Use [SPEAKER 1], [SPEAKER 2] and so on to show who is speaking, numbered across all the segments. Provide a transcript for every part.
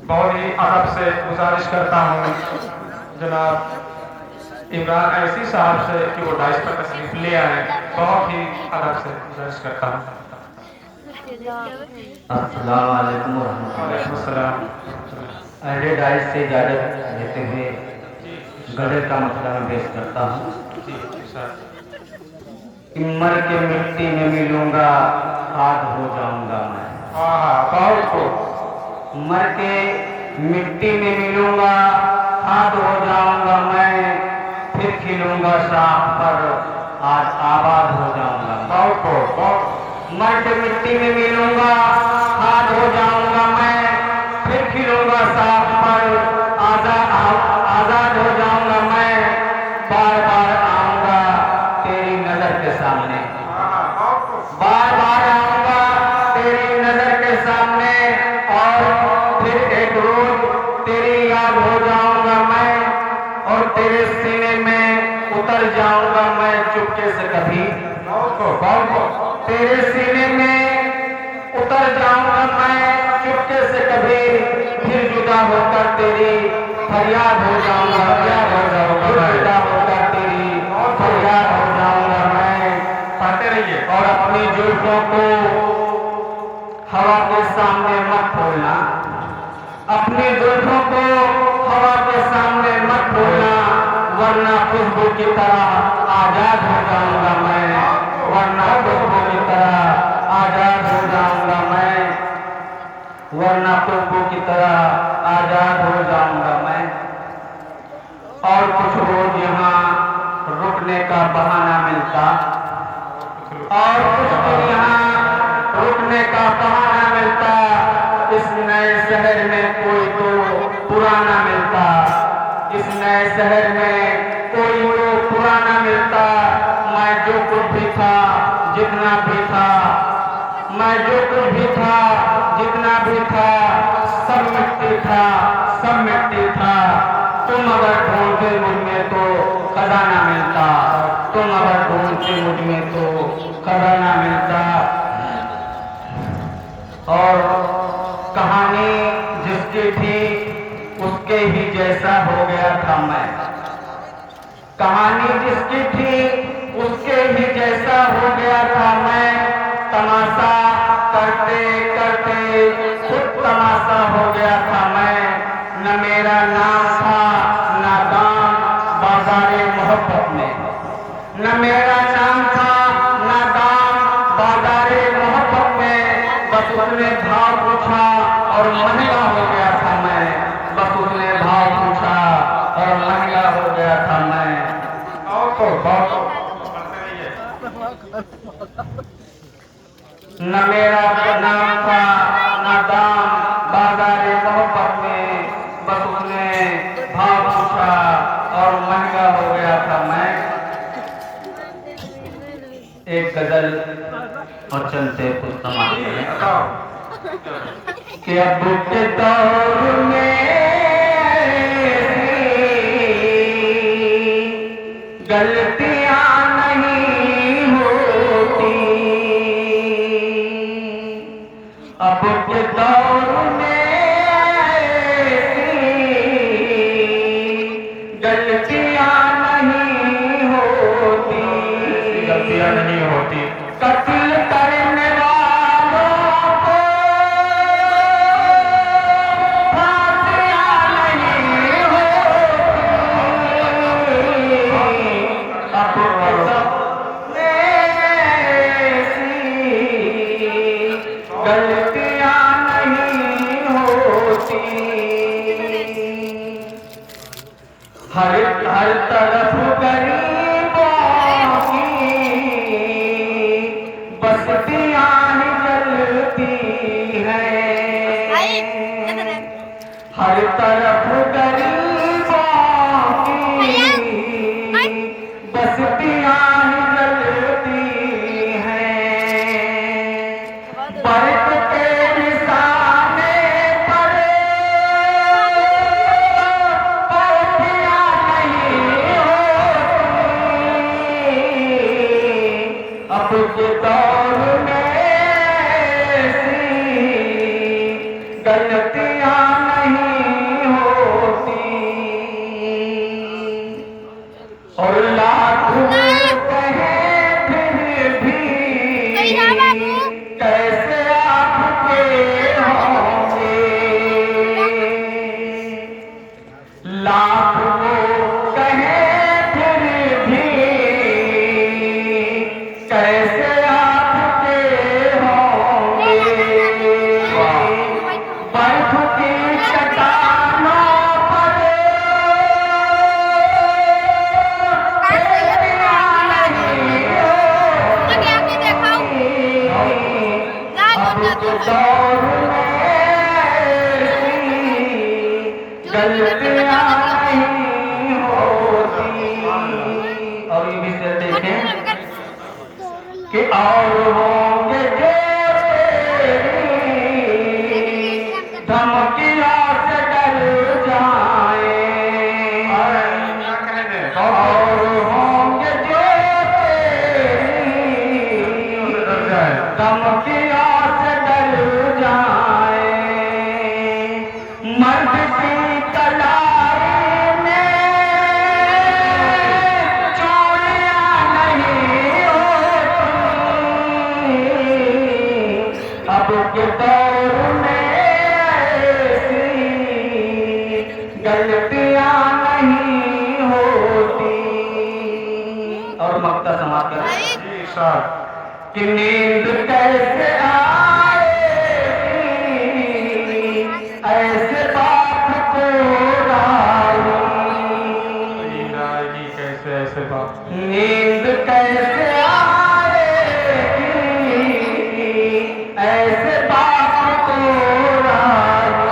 [SPEAKER 1] बहुत ही अदब से गुजारिश करता हूँ जनाब इमरान ऐसी साहब से कि वो डाइस पर तशरीफ ले आए। बहुत ही अदब से गुजारिश करता हूँ।
[SPEAKER 2] अस्सलाम वालेकुम
[SPEAKER 1] वालेकुम
[SPEAKER 2] रहमतुल्लाह।
[SPEAKER 1] सलाम।
[SPEAKER 2] अहले डाइस से इजाज़त लेते हुए गदर का मसला मैं पेश करता हूँ कि मर के मिट्टी में मिलूंगा, खाद हो जाऊंगा मैं।
[SPEAKER 1] बहुत खूब।
[SPEAKER 2] मर के मिट्टी में मिलूंगा, खाद हो जाऊंगा मैं, फिर खिलूंगा शाख पर, आज आबाद हो जाऊंगा मैं।
[SPEAKER 1] बहुत खूब, बहुत।
[SPEAKER 2] मर के मिट्टी में मिलूंगा, खाद हो जाऊंगा मैं, फिर खिलूंगा शाख पर, आजाद हो जाऊंगा मैं। बार बार आऊंगा तेरी नजर के सामने, बार बार आऊंगा तेरी नजर के सामने, और फिर एक रोज तेरी याद हो जाऊंगा मैं, और तेरे सीने में उतर जाऊंगा मैं चुपके से कभी। तेरे सीने में उतर जाऊंगा मैं चुपके से कभी, फिर जुदा होकर तेरी फरियाद हो जाऊंगा, जुदा होकर तेरी फरियाद हो जाऊंगा मैं।
[SPEAKER 1] पढ़ते रहिए।
[SPEAKER 2] और अपनी जुल्फों को हवा के सामने मत खोलना, अपनी जुल्फों को हवा के सामने मत खोलना, वरना खुशबू की तरह आजाद हो जाऊंगा मैं, वरना खुशबू की तरह आजाद हो जाऊंगा मैं, वरना खुशबू की तरह आजाद हो जाऊंगा मैं। और कुछ रोज यहाँ रुकने का बहाना मिलता, और कुछ दिन यहाँ रुकने का बहाना मिलता, इस नए शहर में कोई तो पुराना मिलता, इस नए शहर में कोई तो पुराना मिलता। मैं जो कुछ भी था, जितना भी था, मैं जो कुछ भी था, जितना भी था, सब मिट्टी था, सब मिट्टी था। तुम अगर ढूंढते मुझ में तो खजाना मिलता, तुम अगर ढूंढते मुझ में तो खजाना मिलता। और कहानी जिसकी थी उसके ही जैसा हो गया था मैं, कहानी जिसकी थी उसके ही जैसा हो गया था मैं। तमाशा करते करते खुद तमाशा हो गया था मैं। न मेरा नाम था न दाम बाजारे मोहब्बत में, न मेरा नाम था न दाम बाजारे मोहब्बत में। बस उसने भाव पूछा और महंगा हो गया था मैं, बस उसने भाव पूछा और महंगा हो गया था मैं। न मेरा नाम था न दाम बाजारे मोहब्बत में, बस उसने भाव पूछा और महंगा हो गया था मैं। एक गजल और चलते कुछ तमाशे कि अब के दौर में गलतियां नहीं होती, अब के दौर में गलतियां नहीं होती,
[SPEAKER 1] गलतियां नहीं होती।
[SPEAKER 2] कत्ल करने वालों को फांसियां नहीं होती, अब के दौर में गलतियां नहीं होती। हर हर तरफ गरीबों की बस्तियां ही जलती हैं, हर तरफ गरीबों की बस्तियां ही जलती हैं। बर्फ के निशाने पर पोथियां नहीं होती, अब के दौर में गलतियां नहीं होती और लाखों कहे फिर भी कैसे आपके होंगे, लाखों कहे फिर भी कैसे आपके होंगे। बर्फ की चट्टानों पर दौर में गलतियां नहीं होती। और ये भी से देखें कि और होंगे जो धमकियों से डर जाए, और होंगे जो धमकियों से डर जाए। मर्द की कलाई में चूड़ियां नहीं होती, अब के दौर में ऐसी गलतियां नहीं होती। और मक्ता समाप्त करें कि नींद कैसे आएगी ऐसे बाप को राई,
[SPEAKER 1] कैसे ऐसे बात,
[SPEAKER 2] नींद कैसे आएगी ऐसे बाप को राई।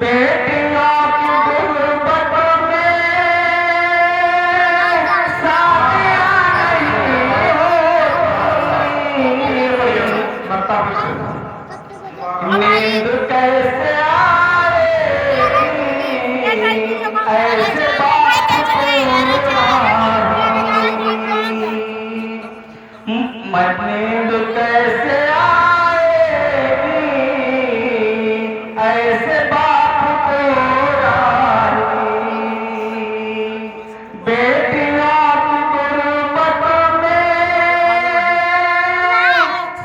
[SPEAKER 2] बेटियों की गुर्बत में शादियां नहीं होती, नींद कैसे आएगी ऐसे बात नींद कैसे आएगी ऐसे बाप को राई। बेटियों की गुर्बत में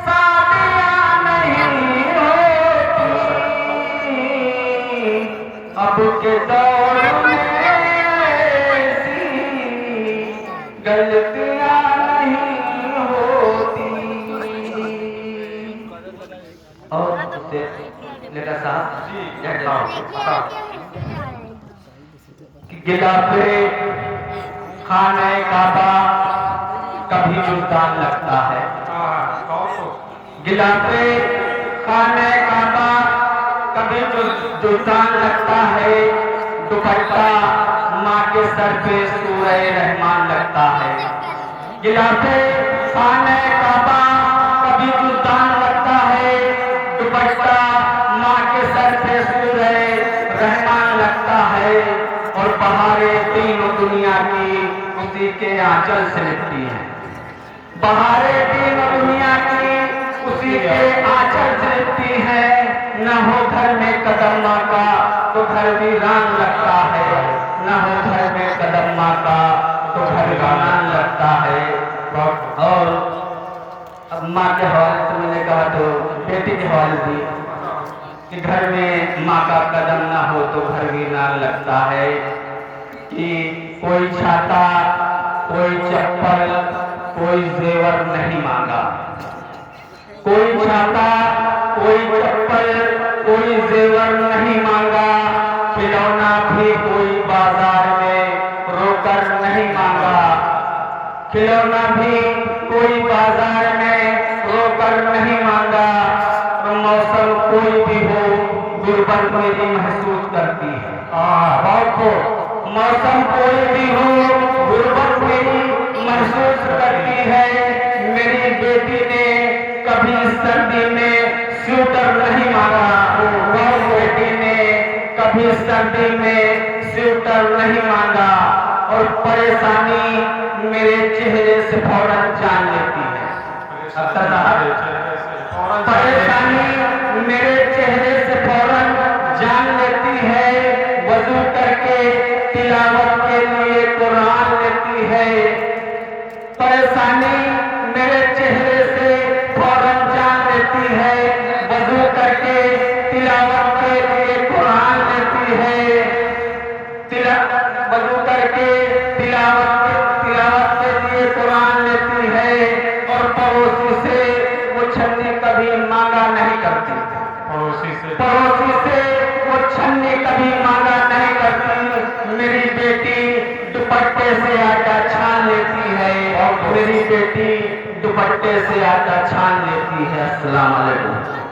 [SPEAKER 2] शादियां नहीं होती, अब के दौर में ऐसी गलतियां नहीं होती। और उससे लेकर साहब कि गिलाफे खाने काबा कभी जुल्तान लगता है, गिलाफे खाने काबा कभी जुल्तान लगता है। दुपट्टा माँ के सर पे सूरह रहमान लगता है। गिलाफे खाने काबा कभी जुल्तान लगता है, दुपट्टा माँ के सर पे सूरह रहमान लगता है। और बहारें तीनों दुनिया की उसी के आंचल से लिपटी हैं, बहारें तीनों दुनिया की उसी के आंचल से लिपटी है। न हो घर में कदम माँ का तो घर वीरान लगता है, न हो घर में कदम माँ का तो घर वीरान लगता है। और अब माँ के हवाले से मैंने कहा तो बेटी के हवाले दी कि घर में माँ का कदम ना हो तो घर वीरान लगता है। कि कोई छाता, कोई चप्पल, कोई जेवर नहीं मांगा, कोई छाता, कोई चप्पल, कोई जेवर नहीं मांगा। खिलौना भी कोई बाजार में रोकर नहीं मांगा, खिलौना भी कोई बाजार में रोकर नहीं मांगा। मौसम कोई भी हो गुर्बत मेरी महसूस करती है। मौसम कोई भी हो गुर्बत मेरी महसूस करती है। मेरी बेटी ने कभी सर्दी में स्वेटर नहीं मांगा, मेरी बेटी ने कभी सर्दी में स्वेटर नहीं मांगा। और परेशानी मेरे चेहरे से फौरन जान लेती है। परेशानी मेरे चेहरे से फौरन जान लेती है, वजू करके तिलावत के लिए कुरान लेती है। परेशानी मेरे चेहरे से फौरन जान लेती है, वजू करके तिलावत के लिए कुरान लेती है। वजू करके तिलावत के लिए कुरान लेती है और पड़ोसी से वो छन्नी कभी मांगा नहीं करती। पड़ोसी से वो छन्नी कभी मांगा नहीं करती। मेरी बेटी दुपट्टे से आटा छान लेती है, मेरी बेटी दुपट्टे से आटा छान लेती है। अस्सलाम वालेकुम।